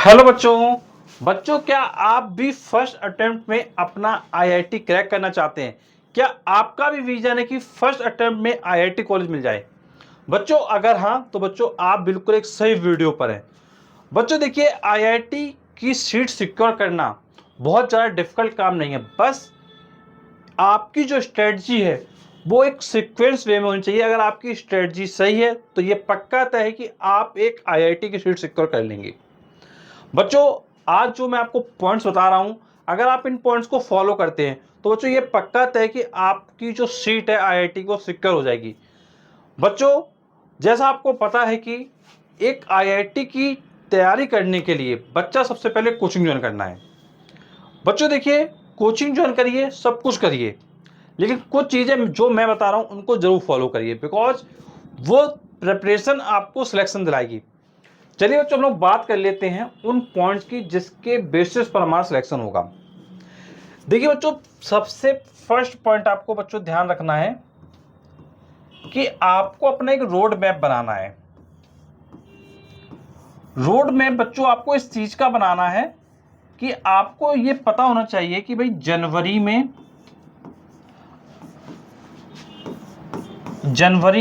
Hello बच्चों। बच्चों, क्या आप भी फर्स्ट अटेम्प्ट में अपना आईआईटी क्रैक करना चाहते हैं? क्या आपका भी विजन है कि फर्स्ट अटेम्प्ट में आईआईटी कॉलेज मिल जाए? बच्चों, अगर हाँ तो बच्चों आप बिल्कुल एक सही वीडियो पर हैं। बच्चों देखिए, आईआईटी की सीट सिक्योर करना बहुत ज़्यादा डिफिकल्ट काम नहीं है। बस आपकी जो स्ट्रेटजी है वो एक सीक्वेंस वे में होनी चाहिए। अगर आपकी स्ट्रेटजी सही है तो ये पक्का तय है कि आप एक आईआईटी की सीट सिक्योर कर लेंगे। बच्चों, आज जो मैं आपको पॉइंट्स बता रहा हूं, अगर आप इन पॉइंट्स को फॉलो करते हैं तो बच्चों ये पक्का तय कि आपकी जो सीट है आईआईटी को सिक्योर हो जाएगी। बच्चों, जैसा आपको पता है कि एक आईआईटी की तैयारी करने के लिए बच्चा सबसे पहले कोचिंग ज्वाइन करना है। बच्चों देखिए, कोचिंग ज्वाइन करिए, सब कुछ करिए, लेकिन कुछ चीज़ें जो मैं बता रहा हूं उनको जरूर फॉलो करिए, बिकॉज वो प्रिपरेशन आपको सिलेक्शन दिलाएगी। चलिए बच्चों, हम लोग बात कर लेते हैं उन पॉइंट्स की जिसके बेसिस पर हमारा सिलेक्शन होगा। देखिए बच्चों, सबसे फर्स्ट पॉइंट आपको बच्चों ध्यान रखना है कि आपको अपना एक रोड मैप बनाना है। रोड मैप बच्चों आपको इस चीज का बनाना है कि आपको ये पता होना चाहिए कि भाई जनवरी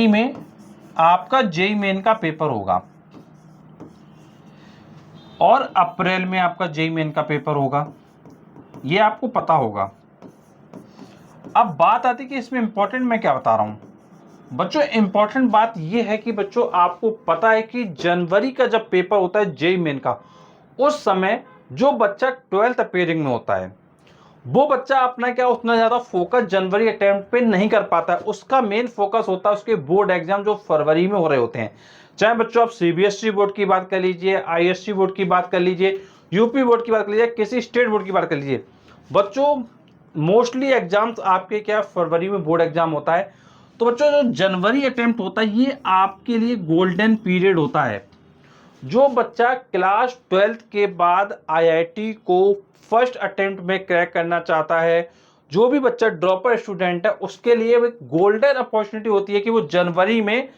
में आपका जेईई मेन का पेपर होगा और अप्रैल में आपका जेईई मेन का पेपर होगा। ये आपको पता होगा। अब बात आती है कि इसमें इंपॉर्टेंट मैं क्या बता रहा हूं। बच्चों, इंपॉर्टेंट बात यह है कि बच्चों आपको पता है कि जनवरी का जब पेपर होता है जेईई मेन का, उस समय जो बच्चा 12th अपेयरिंग में होता है वो बच्चा अपना क्या उतना ज्यादा फोकस जनवरी अटेम्प्ट पे नहीं कर पाता है। उसका मेन फोकस होता है उसके बोर्ड एग्जाम जो फरवरी में हो रहे होते हैं। चाहे बच्चों आप सीबीएसई बोर्ड की बात कर लीजिए, आईएससी बोर्ड की बात कर लीजिए, यूपी बोर्ड की बात कर लीजिए, किसी स्टेट बोर्ड की बात कर लीजिए। बच्चों, मोस्टली एग्जाम्स आपके क्या फरवरी में बोर्ड एग्जाम होता है। तो बच्चों जो जनवरी अटेम्प्ट होता है ये आपके लिए गोल्डन पीरियड होता है। जो बच्चा क्लास 12th के बाद आईआईटी को फर्स्ट अटेम्प्ट में क्रैक करना चाहता है, जो भी बच्चा ड्रॉपर स्टूडेंट है, उसके लिए एक गोल्डन अपॉर्चुनिटी होती है कि वो जनवरी में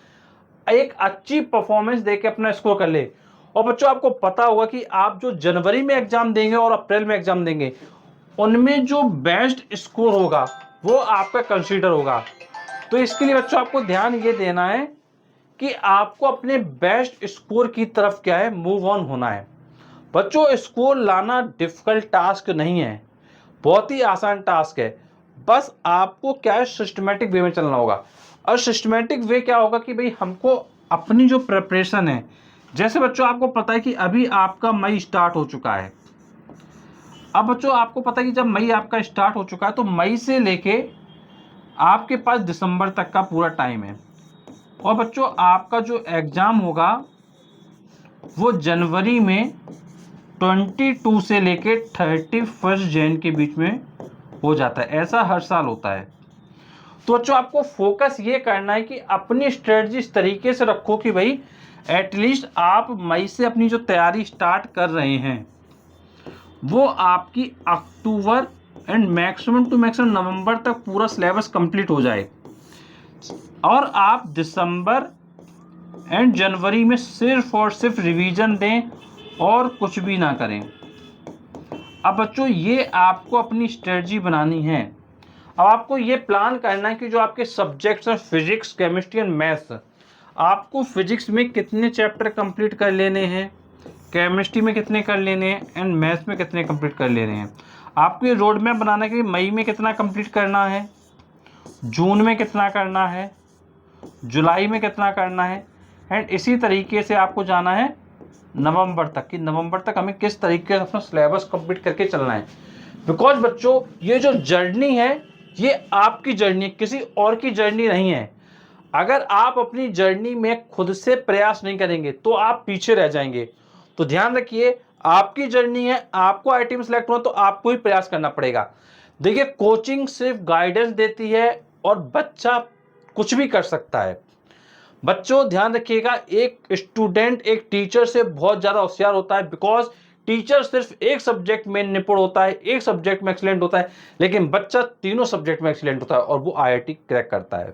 एक अच्छी परफॉर्मेंस देके अपना स्कोर कर ले। और बच्चों आपको पता होगा कि आप जो जनवरी में एग्जाम देंगे और अप्रैल में एग्जाम देंगे उनमें जो बेस्ट स्कोर होगा वो आपका कंसीडर होगा। तो इसके लिए बच्चों आपको ध्यान ये देना है कि आपको अपने बेस्ट स्कोर की तरफ क्या है मूव ऑन होना है। बच्चों, स्कोर लाना डिफिकल्ट टास्क नहीं है, बहुत ही आसान टास्क है। बस आपको क्या है सिस्टमेटिक वे में चलना होगा। और सिस्टमेटिक वे क्या होगा कि भाई हमको अपनी जो प्रिपरेशन है, जैसे बच्चों आपको पता है कि अभी आपका मई स्टार्ट हो चुका है। अब बच्चों आपको पता है कि जब मई आपका स्टार्ट हो चुका है तो मई से लेके आपके पास दिसंबर तक का पूरा टाइम है। और बच्चों आपका जो एग्जाम होगा वो जनवरी में 22 से लेके 31 जैन के बीच में हो जाता है। ऐसा हर साल होता है। तो बच्चों आपको फोकस ये करना है कि अपनी स्ट्रेटजी इस तरीके से रखो कि भाई एटलीस्ट आप मई से अपनी जो तैयारी स्टार्ट कर रहे हैं वो आपकी October and maximum to maximum November तक पूरा सिलेबस कंप्लीट हो जाए और आप दिसंबर एंड जनवरी में सिर्फ और सिर्फ रिवीजन दें और कुछ भी ना करें। अब बच्चों ये आपको अपनी स्ट्रेटजी बनानी है। अब आपको ये प्लान करना है कि जो आपके सब्जेक्ट्स हैं फिजिक्स, केमिस्ट्री एंड मैथ्स, आपको फिजिक्स में कितने चैप्टर कंप्लीट कर लेने हैं, केमिस्ट्री में कितने कर लेने हैं एंड मैथ्स में कितने कंप्लीट कर लेने हैं। आपको ये रोड मैप बनाना है कि मई में कितना कंप्लीट करना है, जून में कितना करना है, जुलाई में कितना करना है एंड इसी तरीके से आपको जाना है नवंबर तक कि नवंबर तक हमें किस तरीके से अपना सिलेबस कंप्लीट करके चलना है। बिकॉज बच्चों ये जो जर्नी है ये आपकी जर्नी, किसी और की जर्नी नहीं है। अगर आप अपनी जर्नी में खुद से प्रयास नहीं करेंगे तो आप पीछे रह जाएंगे। तो ध्यान रखिए, आपकी जर्नी है, आपको आईआईटी में सिलेक्ट होना तो आपको ही प्रयास करना पड़ेगा। देखिए, कोचिंग सिर्फ गाइडेंस देती है और बच्चा कुछ भी कर सकता है। बच्चों ध्यान रखिएगा, एक स्टूडेंट एक टीचर से बहुत ज़्यादा होशियार होता है, बिकॉज टीचर सिर्फ एक सब्जेक्ट में निपुण होता है, एक सब्जेक्ट में एक्सीलेंट होता है, लेकिन बच्चा तीनों सब्जेक्ट में एक्सीलेंट होता है और वो आईआईटी क्रैक करता है।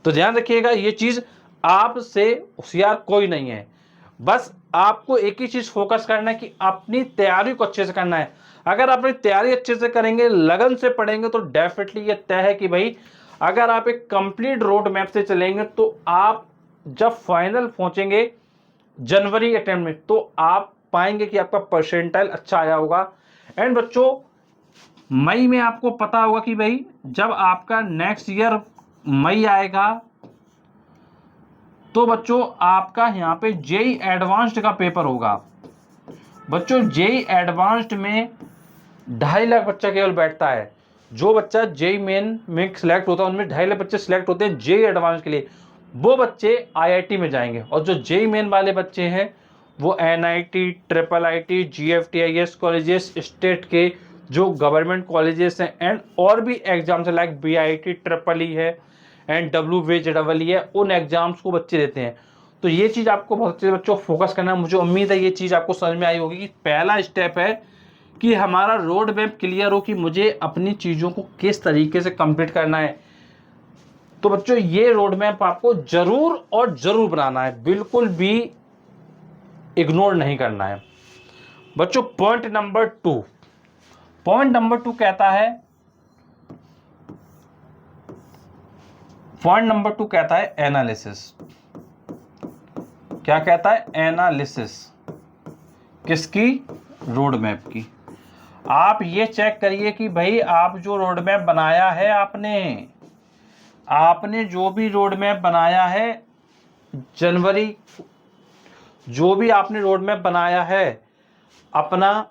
तो ध्यान रखिएगा, ये चीज़ आपसे होशियार कोई नहीं है। बस आपको एक ही चीज फोकस करना है कि अपनी तैयारी को अच्छे से करना है। अगर आप अपनी तैयारी अच्छे से करेंगे, लगन से पढ़ेंगे, तो डेफिनेटली ये तय है कि भाई अगर आप एक कंप्लीट रोड मैप से चलेंगे तो आप जब फाइनल पहुंचेंगे जनवरी अटेम्प्ट में तो आप पाएंगे कि आपका परसेंटाइल अच्छा आया होगा। एंड बच्चों मई में आपको पता होगा कि भाई जब आपका नेक्स्ट ईयर मई आएगा तो बच्चों आपका यहाँ पे जेई एडवांस्ड का पेपर होगा। बच्चों जेई एडवांस्ड में 2.5 लाख बच्चा केवल बैठता है। जो बच्चा जेई मेन में सिलेक्ट होता है उनमें 2.5 लाख बच्चे सिलेक्ट होते हैं जेई एडवांस के लिए। वो बच्चे आईआईटी में जाएंगे और जो जेई मेन वाले बच्चे हैं वो NIT, triple IT, GFTIs colleges, state के जो गवर्नमेंट कॉलेजेस हैं एंड और भी एग्जाम्स है लाइक बीआईटी, ट्रिपल ई है एंड डब्ल्यूजेडबल है, उन एग्जाम्स को बच्चे देते हैं। तो ये चीज़ आपको बहुत अच्छे बच्चों फोकस करना है। मुझे उम्मीद है ये चीज़ आपको समझ में आई होगी कि पहला स्टेप है कि हमारा रोड मैप क्लियर हो कि मुझे अपनी चीज़ों को किस तरीके से कंप्लीट करना है। तो बच्चों ये रोड मैप आपको जरूर और जरूर बनाना है, बिल्कुल भी इग्नोर नहीं करना है। बच्चों पॉइंट नंबर 2 कहता है, पॉइंट नंबर 2 कहता है एनालिसिस। क्या कहता है? एनालिसिस। किसकी? रोड मैप की। आप ये चेक करिए कि भाई आप जो रोड मैप बनाया है, आपने जो भी रोड मैप बनाया है जनवरी, जो भी आपने रोड मैप बनाया है अपना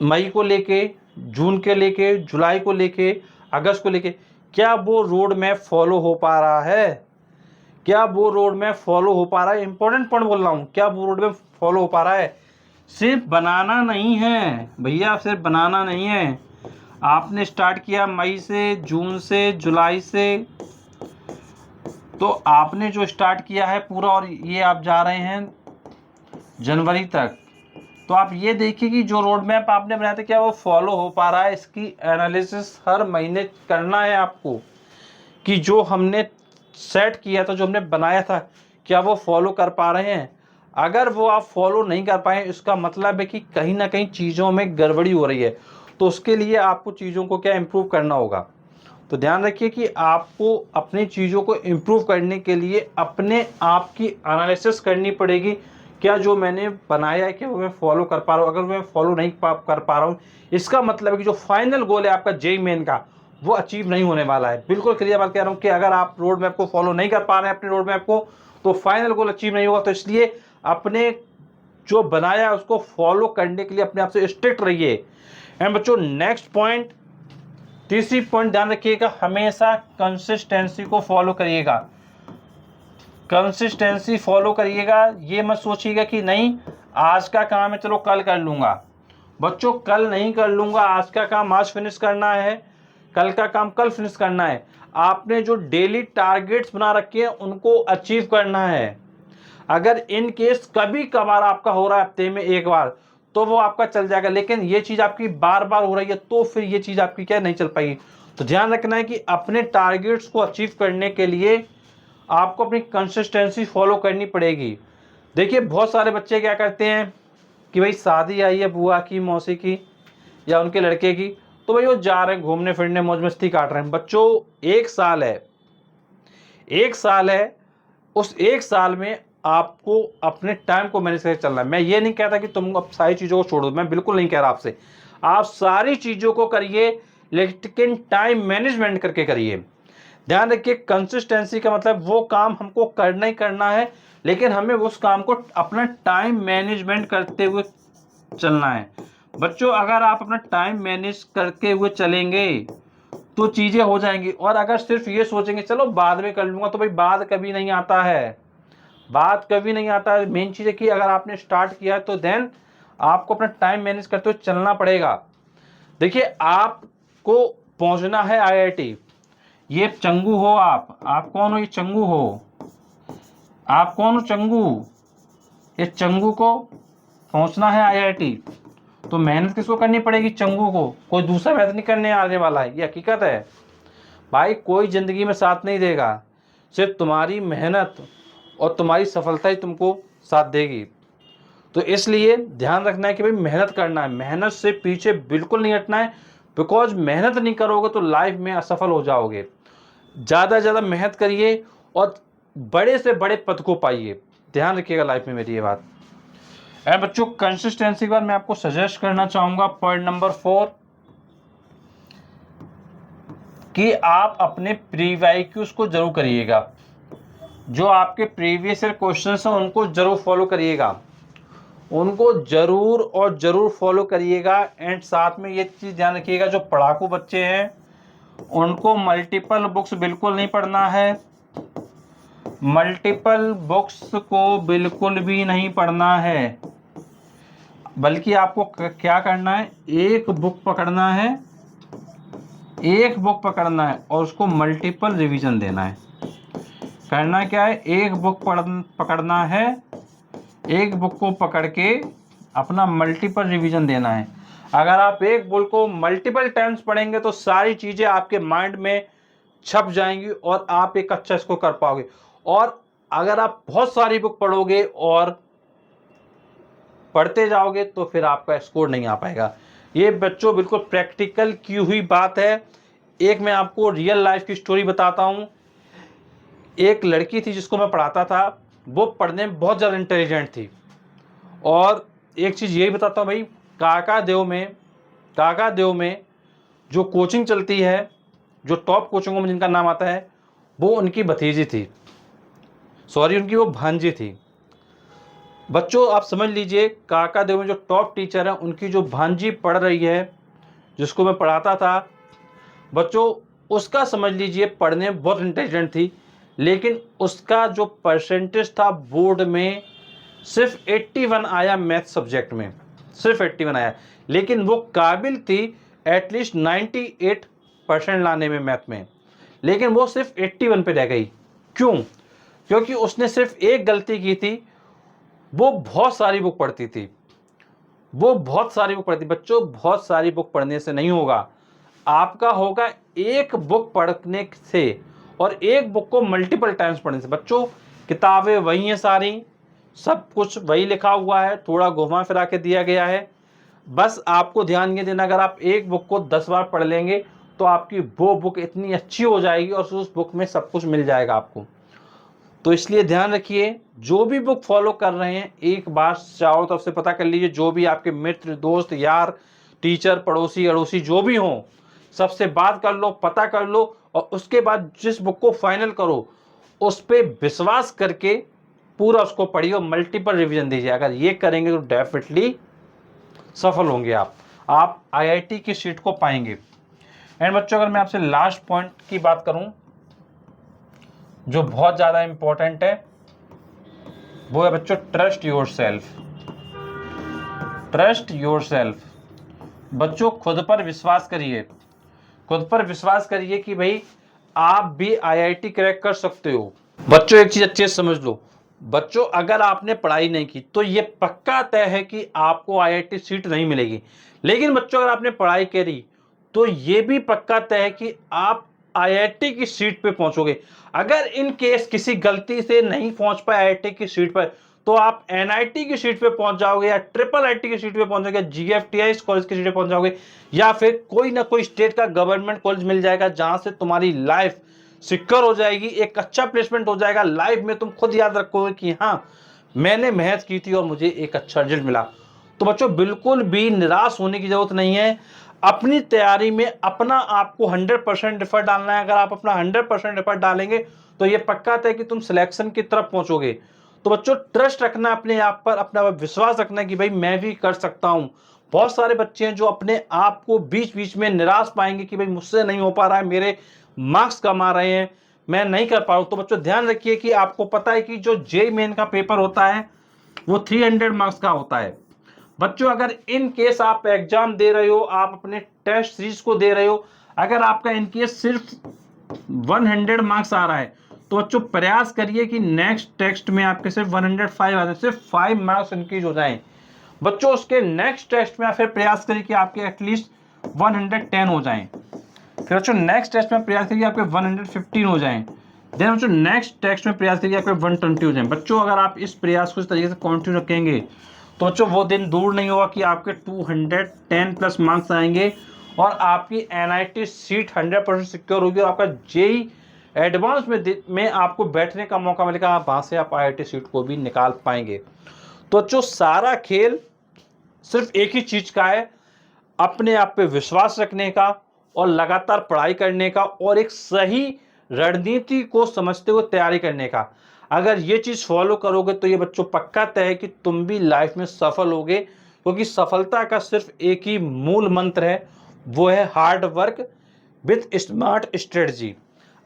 मई को लेके, जून के लेके, जुलाई को लेके, अगस्त को लेके, क्या वो रोड मैप फॉलो हो पा रहा है? क्या वो रोड मैप फॉलो हो पा रहा है? इंपॉर्टेंट पॉइंट बोल रहा हूँ, क्या वो रोड मैप फॉलो हो पा रहा है? सिर्फ बनाना नहीं है भैया, सिर्फ बनाना नहीं है। आपने स्टार्ट किया मई से, जून से, जुलाई से, तो आपने जो स्टार्ट किया है पूरा और ये आप जा रहे हैं जनवरी तक, तो आप ये देखिए कि जो रोड मैप आपने बनाया था क्या वो फॉलो हो पा रहा है। इसकी एनालिसिस हर महीने करना है आपको कि जो हमने सेट किया था, जो हमने बनाया था, क्या वो फॉलो कर पा रहे हैं। अगर वो आप फॉलो नहीं कर पाए इसका मतलब है कि कहीं ना कहीं चीज़ों में गड़बड़ी हो रही है। तो उसके लिए आपको चीज़ों को क्या इम्प्रूव करना होगा। तो ध्यान रखिए कि आपको अपनी चीज़ों को इम्प्रूव करने के लिए अपने आप की एनालिसिस करनी पड़ेगी। क्या जो मैंने बनाया है क्या वो मैं फॉलो कर पा रहा हूँ? अगर मैं फॉलो नहीं कर पा रहा हूँ इसका मतलब है कि जो फाइनल गोल है आपका जेई मेन का वो अचीव नहीं होने वाला है। बिल्कुल क्लियर बात कह रहा हूँ कि अगर आप रोड मैप को फॉलो नहीं कर पा रहे हैं अपने रोड मैप को तो फाइनल गोल अचीव नहीं होगा। तो इसलिए अपने जो बनाया है उसको फॉलो करने के लिए अपने आप से स्ट्रिक्ट रहिए। एंड बच्चों नेक्स्ट पॉइंट, तीसरी पॉइंट ध्यान रखिएगा, हमेशा कंसिस्टेंसी को फॉलो करिएगा। कंसिस्टेंसी फॉलो करिएगा। ये मत सोचिएगा कि नहीं आज का काम है चलो कल कर लूँगा। बच्चों कल नहीं कर लूँगा, आज का काम आज फिनिश करना है, कल का काम कल फिनिश करना है। आपने जो डेली टारगेट्स बना रखे हैं उनको अचीव करना है। अगर इन केस कभी कभार आपका हो रहा है हफ्ते में एक बार तो वो आपका चल जाएगा, लेकिन ये चीज़ आपकी बार बार हो रही है तो फिर ये चीज़ आपकी क्या नहीं चल पाएगी। तो ध्यान रखना है कि अपने टारगेट्स को अचीव करने के लिए आपको अपनी कंसिस्टेंसी फॉलो करनी पड़ेगी। देखिए बहुत सारे बच्चे क्या करते हैं कि भाई शादी आई है बुआ की, मौसी की या उनके लड़के की, तो भाई वो जा रहे हैं घूमने फिरने, मौज मस्ती काट रहे हैं। बच्चों एक साल है, उस एक साल में आपको अपने टाइम को मैनेज करके चलना है। मैं ये नहीं कहता कि तुम अब सारी चीज़ों को छोड़ दो, मैं बिल्कुल नहीं कह रहा आपसे, आप सारी चीज़ों को करिए लेकिन टाइम मैनेजमेंट करके करिए। ध्यान रखिए कंसिस्टेंसी का मतलब वो काम हमको करना ही करना है, लेकिन हमें उस काम को अपना टाइम मैनेजमेंट करते हुए चलना है। बच्चों अगर आप अपना टाइम मैनेज करके हुए चलेंगे तो चीज़ें हो जाएंगी। और अगर सिर्फ ये सोचेंगे चलो बाद में कर लूँगा, तो भाई बाद कभी नहीं आता है, बात कभी नहीं आता है। मेन चीज़ है कि अगर आपने स्टार्ट किया है तो देन आपको अपना टाइम मैनेज करते हुए चलना पड़ेगा। देखिए आपको पहुंचना है आईआईटी, ये चंगू हो आप कौन हो? ये चंगू हो, आप कौन हो? चंगू। ये चंगू को पहुंचना है आईआईटी, तो मेहनत किसको करनी पड़ेगी? चंगू को। कोई दूसरा मेहनत नहीं करने आने वाला है, ये हकीकत है भाई। कोई ज़िंदगी में साथ नहीं देगा, सिर्फ तुम्हारी मेहनत और तुम्हारी सफलता ही तुमको साथ देगी। तो इसलिए ध्यान रखना है कि भाई मेहनत करना है, मेहनत से पीछे बिल्कुल नहीं हटना है, बिकॉज मेहनत नहीं करोगे तो लाइफ में असफल हो जाओगे। ज़्यादा से ज़्यादा मेहनत करिए और बड़े से बड़े पद को पाइए, ध्यान रखिएगा लाइफ में मेरी ये बात। एंड बच्चों कंसिस्टेंसी के बाद मैं आपको सजेस्ट करना चाहूँगा पॉइंट नंबर 4 कि आप अपने प्रीवाईक्यूज को जरूर करिएगा। जो आपके प्रीवियस ईयर क्वेश्चंस हैं उनको जरूर फॉलो करिएगा, उनको जरूर और जरूर फॉलो करिएगा। एंड साथ में ये चीज़ ध्यान रखिएगा, जो पढ़ाकू बच्चे हैं उनको मल्टीपल बुक्स बिल्कुल नहीं पढ़ना है, मल्टीपल बुक्स को बिल्कुल भी नहीं पढ़ना है, बल्कि आपको क्या करना है, एक बुक पकड़ना है, एक बुक पकड़ना है और उसको मल्टीपल रिवीजन देना है। करना क्या है, एक बुक पकड़ना है, एक बुक को पकड़ के अपना मल्टीपल रिवीजन देना है। अगर आप एक बुक को मल्टीपल टाइम्स पढ़ेंगे तो सारी चीज़ें आपके माइंड में छप जाएंगी और आप एक अच्छा स्कोर कर पाओगे। और अगर आप बहुत सारी बुक पढ़ोगे और पढ़ते जाओगे तो फिर आपका स्कोर नहीं आ पाएगा। ये बच्चों बिल्कुल प्रैक्टिकल की हुई बात है। एक मैं आपको रियल लाइफ की स्टोरी बताता हूँ। एक लड़की थी जिसको मैं पढ़ाता था, वो पढ़ने में बहुत ज़्यादा इंटेलिजेंट थी। और एक चीज़ यही बताता हूँ भाई, काका देव में जो कोचिंग चलती है, जो टॉप कोचिंगों में जिनका नाम आता है, वो उनकी भतीजी थी, सॉरी उनकी वो भांजी थी। बच्चों आप समझ लीजिए, काका देव में जो टॉप टीचर है उनकी जो भांजी पढ़ रही है, जिसको मैं पढ़ाता था बच्चों, उसका समझ लीजिए पढ़ने में बहुत इंटेलिजेंट थी, लेकिन उसका जो परसेंटेज था बोर्ड में सिर्फ 81 आया मैथ सब्जेक्ट में, सिर्फ 81 आया। लेकिन वो काबिल थी एटलीस्ट 98% लाने में मैथ में, लेकिन वो सिर्फ 81 पे रह गई। क्यों? क्योंकि उसने सिर्फ एक गलती की थी, वो बहुत सारी बुक पढ़ती थी, वो बहुत सारी बुक पढ़ती। बच्चों बहुत सारी बुक पढ़ने से नहीं होगा, आपका होगा एक बुक पढ़ने से और एक बुक को मल्टीपल टाइम्स पढ़ने से। बच्चों किताबें वही हैं सारी, सब कुछ वही लिखा हुआ है, थोड़ा घुमा फिरा के दिया गया है। बस आपको ध्यान ये देना, अगर आप एक बुक को 10 बार पढ़ लेंगे तो आपकी वो बुक इतनी अच्छी हो जाएगी और उस बुक में सब कुछ मिल जाएगा आपको। तो इसलिए ध्यान रखिए, जो भी बुक फॉलो कर रहे हैं एक बार चारों तरफ से पता कर लीजिए, जो भी आपके मित्र, दोस्त, यार, टीचर, पड़ोसी अड़ोसी जो भी हों, सबसे बात कर लो, पता कर लो, और उसके बाद जिस बुक को फाइनल करो उस पर विश्वास करके पूरा उसको पढ़िए और मल्टीपल रिवीजन दीजिए। अगर ये करेंगे तो डेफिनेटली सफल होंगे आप आईआईटी की सीट को पाएंगे। एंड बच्चों अगर मैं आपसे लास्ट पॉइंट की बात करूं जो बहुत ज़्यादा इंपॉर्टेंट है, वो है बच्चों trust your self. Trust your self. बच्चों खुद पर विश्वास करिए, खुद पर विश्वास करिए कि भाई आप भी आईआईटी क्रैक कर सकते हो। बच्चों एक चीज़ अच्छे से समझ लो, बच्चों अगर आपने पढ़ाई नहीं की तो ये पक्का तय है कि आपको आईआईटी सीट नहीं मिलेगी। लेकिन बच्चों अगर आपने पढ़ाई करी तो ये भी पक्का तय है कि आप आईआईटी की सीट पे पहुंचोगे। अगर इन केस किसी गलती से नहीं पहुंच पाए आईआईटी की सीट पर तो आप एनआईटी की सीट पे पहुंच जाओगे, या ट्रिपल आईटी की सीट पे पहुंच जाओगे, जीएफटीआई कॉलेज की सीट पे पहुंच जाओगे, या फिर कोई ना कोई स्टेट का गवर्नमेंट कॉलेज मिल जाएगा जहां से तुम्हारी लाइफ सिक्योर हो जाएगी, एक अच्छा प्लेसमेंट हो जाएगा। लाइफ में तुम खुद याद रखोगे कि हाँ मैंने मेहनत की थी और मुझे एक अच्छा रिजल्ट मिला। तो बच्चों बिल्कुल भी निराश होने की जरूरत नहीं है। अपनी तैयारी में अपना आपको 100% एफर्ट डालना है। अगर आप अपना 100% एफर्ट डालेंगे तो ये पक्का है कि तुम सिलेक्शन की तरफ पहुंचोगे। तो बच्चों ट्रस्ट रखना अपने आप पर, अपना विश्वास रखना कि भाई मैं भी कर सकता हूं। बहुत सारे बच्चे हैं जो अपने आप को बीच बीच में निराश पाएंगे कि भाई मुझसे नहीं हो पा रहा है, मेरे मार्क्स कम आ रहे हैं, मैं नहीं कर पा रहा हूं। तो बच्चों ध्यान रखिए कि आपको पता है कि जो जेईई मेन का पेपर होता है वो 300 मार्क्स का होता है। बच्चों अगर इन केस आप एग्जाम दे रहे हो, आप अपने टेस्ट सीरीज को दे रहे हो, अगर आपका इन केस सिर्फ 100 मार्क्स आ रहा है तो बच्चों प्रयास करिए कि नेक्स्ट टेस्ट में आपके सिर्फ 105 आ जाए, सिर्फ 5 मार्क्स इंक्रीज हो जाएं। बच्चों उसके नेक्स्ट टेस्ट में आप फिर प्रयास करिए कि आपके एटलीस्ट 110 हो जाएं। फिर बच्चों नेक्स्ट टेस्ट में प्रयास करिए आपके 115 हो जाएं। देन बच्चों नेक्स्ट टेक्स्ट में प्रयास करिए आपके 120 हो जाए। बच्चों अगर आप इस प्रयास को इस तरीके से कंटिन्यू रखेंगे तो बच्चों वो दिन दूर नहीं होगा कि आपके 210 प्लस मार्क्स आएंगे और आपकी NIT सीट 100% सिक्योर होगी और आपका JEE एडवांस में आपको बैठने का मौका मिलेगा। आप वहाँ से आप IIT सीट को भी निकाल पाएंगे। तो बच्चों सारा खेल सिर्फ एक ही चीज़ का है, अपने आप पे विश्वास रखने का और लगातार पढ़ाई करने का और एक सही रणनीति को समझते हुए तैयारी करने का। अगर ये चीज़ फॉलो करोगे तो ये बच्चों पक्का तय है कि तुम भी लाइफ में सफल होगे, क्योंकि सफलता का सिर्फ एक ही मूल मंत्र है, वो है hard work with smart strategy.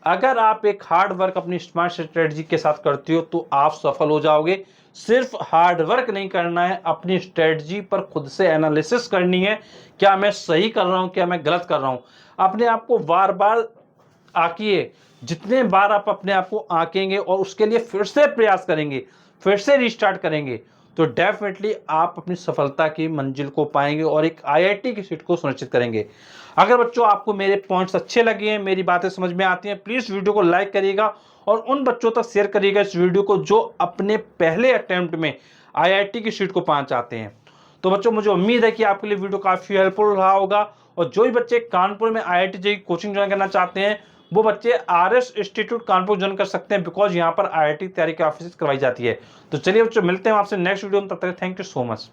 अगर आप एक हार्ड वर्क अपनी स्मार्ट स्ट्रेटजी के साथ करते हो तो आप सफल हो जाओगे। सिर्फ हार्ड वर्क नहीं करना है, अपनी स्ट्रेटजी पर खुद से एनालिसिस करनी है, क्या मैं सही कर रहा हूं, क्या मैं गलत कर रहा हूं। अपने आप को बार बार आंकिए, जितने बार आप अपने आप को आंकेंगे और उसके लिए फिर से प्रयास करेंगे, फिर से रिस्टार्ट करेंगे, तो डेफिनेटली आप अपनी सफलता की मंजिल को पाएंगे और एक IIT की सीट को सुनिश्चित करेंगे। अगर बच्चों आपको मेरे पॉइंट्स अच्छे लगे हैं, मेरी बातें समझ में आती हैं, प्लीज़ वीडियो को लाइक करिएगा और उन बच्चों तक शेयर करिएगा इस वीडियो को जो अपने पहले अटेम्प्ट में IIT की सीट को पाना चाहते हैं। तो बच्चों मुझे उम्मीद है कि आपके लिए वीडियो काफ़ी हेल्पफुल रहा होगा और जो भी बच्चे कानपुर में IIT JEE कोचिंग ज्वाइन करना चाहते हैं वो बच्चे RS इंस्टीट्यूट कानपुर ज्वाइन कर सकते हैं, बिकॉज यहाँ पर IIT तैयारी की ऑफिस करवाई जाती है। तो चलिए बच्चों मिलते हैं आपसे नेक्स्ट वीडियो में, तब तक थैंक यू सो मच।